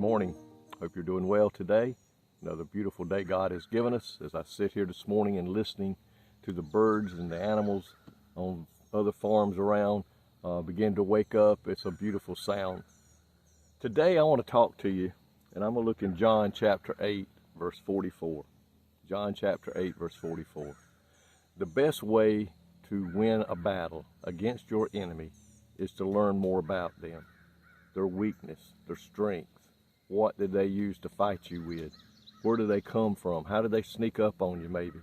morning. Hope you're doing well today. Another beautiful day God has given us. As I sit here this morning and listening to the birds and the animals on other farms around begin to wake up, it's a beautiful sound. Today I want to talk to you, and I'm going to look in John chapter 8, verse 44. John chapter 8, verse 44. The best way to win a battle against your enemy is to learn more about them, their weakness, their strength. What did they use to fight you with? Where do they come from? How do they sneak up on you maybe?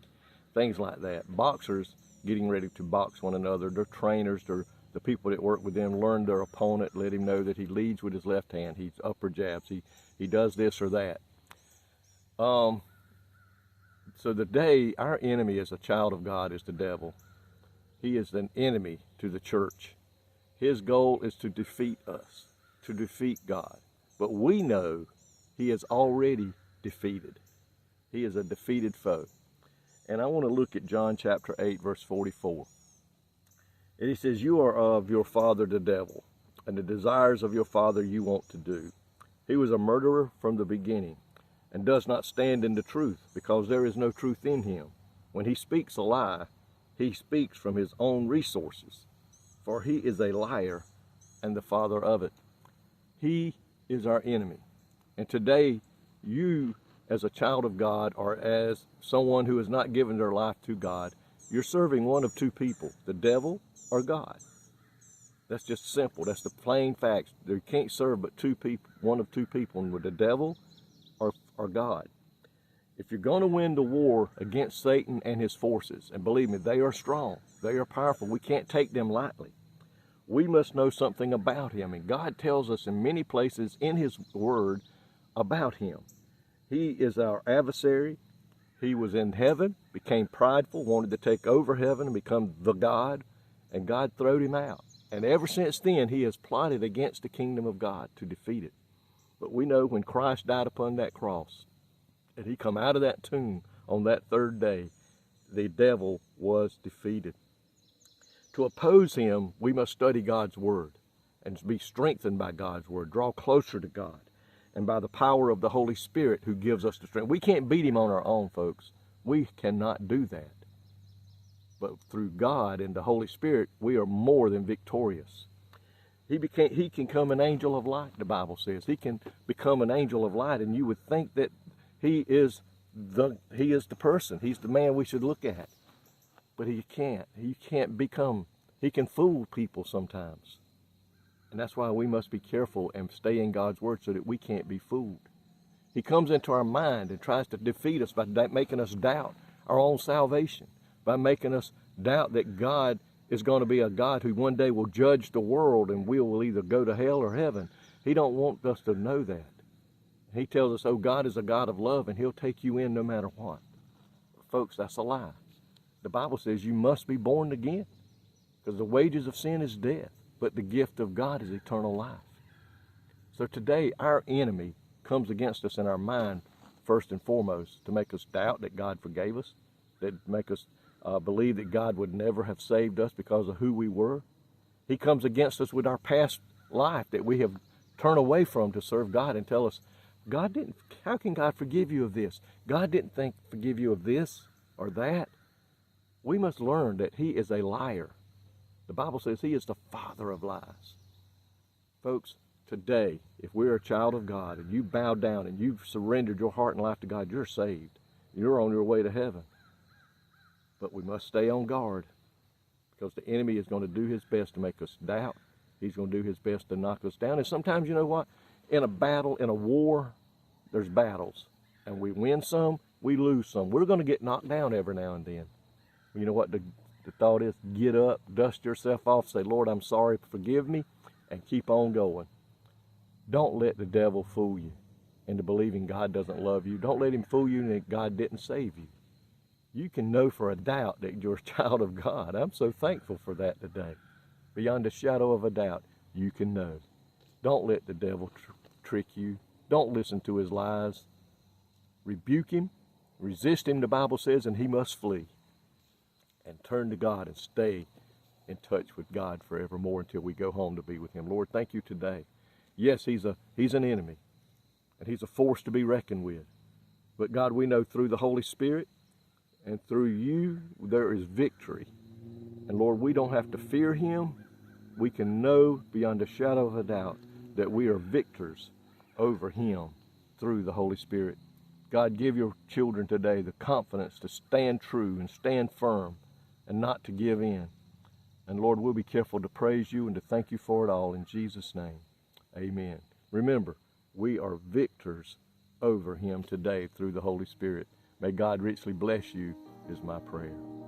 Things like that. Boxers getting ready to box one another, their trainers, the people that work with them learn their opponent, let him know that he leads with his left hand. He's upper jabs. He does this or that. So today, our enemy as a child of God is the devil. He is an enemy to the church. His goal is to defeat us, to defeat God. But we know he is already defeated. He is a defeated foe. And I want to look at John chapter 8, verse 44. And he says, "You are of your father the devil, and the desires of your father you want to do. He was a murderer from the beginning, and does not stand in the truth, because there is no truth in him. When he speaks a lie, he speaks from his own resources, for he is a liar and the father of it." He is our enemy. And today, you as a child of God, or as someone who has not given their life to God, you're serving one of two people, the devil or God. That's just simple. That's the plain facts. You can't serve but two people, one of two people, with the devil or God. If you're going to win the war against Satan and his forces, and believe me, they are strong, they are powerful, we can't take them lightly. We must know something about him, and God tells us in many places in his word about him. He is our adversary. He was in heaven, became prideful, wanted to take over heaven and become the God, and God throwed him out. And ever since then, he has plotted against the kingdom of God to defeat it. But we know when Christ died upon that cross, and he come out of that tomb on that third day, the devil was defeated. To oppose him, we must study God's word and be strengthened by God's word, draw closer to God, and by the power of the Holy Spirit who gives us the strength. We can't beat him on our own, folks. We cannot do that. But through God and the Holy Spirit, we are more than victorious. He can come an angel of light, the Bible says. He can become an angel of light, and you would think that he is the person. He's the man we should look at. But he can't. He can fool people sometimes. And that's why we must be careful and stay in God's word so that we can't be fooled. He comes into our mind and tries to defeat us by making us doubt our own salvation, by making us doubt that God is going to be a God who one day will judge the world and we will either go to hell or heaven. He don't want us to know that. He tells us, oh, God is a God of love and he'll take you in no matter what. Folks, that's a lie. The Bible says you must be born again, because the wages of sin is death, but the gift of God is eternal life. So today, our enemy comes against us in our mind, first and foremost, to make us doubt that God forgave us, that make us believe that God would never have saved us because of who we were. He comes against us with our past life that we have turned away from to serve God, and tell us, how can God forgive you of this? God didn't forgive you of this or that. We must learn that he is a liar. The Bible says he is the father of lies. Folks, today, if we're a child of God and you bow down and you've surrendered your heart and life to God, you're saved. You're on your way to heaven. But we must stay on guard, because the enemy is going to do his best to make us doubt. He's going to do his best to knock us down. And sometimes, you know what? In a battle, in a war, there's battles. And we win some, we lose some. We're going to get knocked down every now and then. You know what the thought is? Get up, dust yourself off, say, Lord, I'm sorry, forgive me, and keep on going. Don't let the devil fool you into believing God doesn't love you. Don't let him fool you that God didn't save you. You can know for a doubt that you're a child of God. I'm so thankful for that today. Beyond a shadow of a doubt, you can know. Don't let the devil trick you. Don't listen to his lies. Rebuke him, resist him, the Bible says, and he must flee. And turn to God and stay in touch with God forevermore until we go home to be with him. Lord, thank you today. Yes, he's an enemy. and he's a force to be reckoned with. But God, we know through the Holy Spirit and through you, there is victory. And Lord, we don't have to fear him. We can know beyond a shadow of a doubt that we are victors over him through the Holy Spirit. God, give your children today the confidence to stand true and stand firm and not to give in. And Lord, we'll be careful to praise you and to thank you for it all in Jesus' name. Amen. Remember, we are victors over him today through the Holy Spirit. May God richly bless you is my prayer.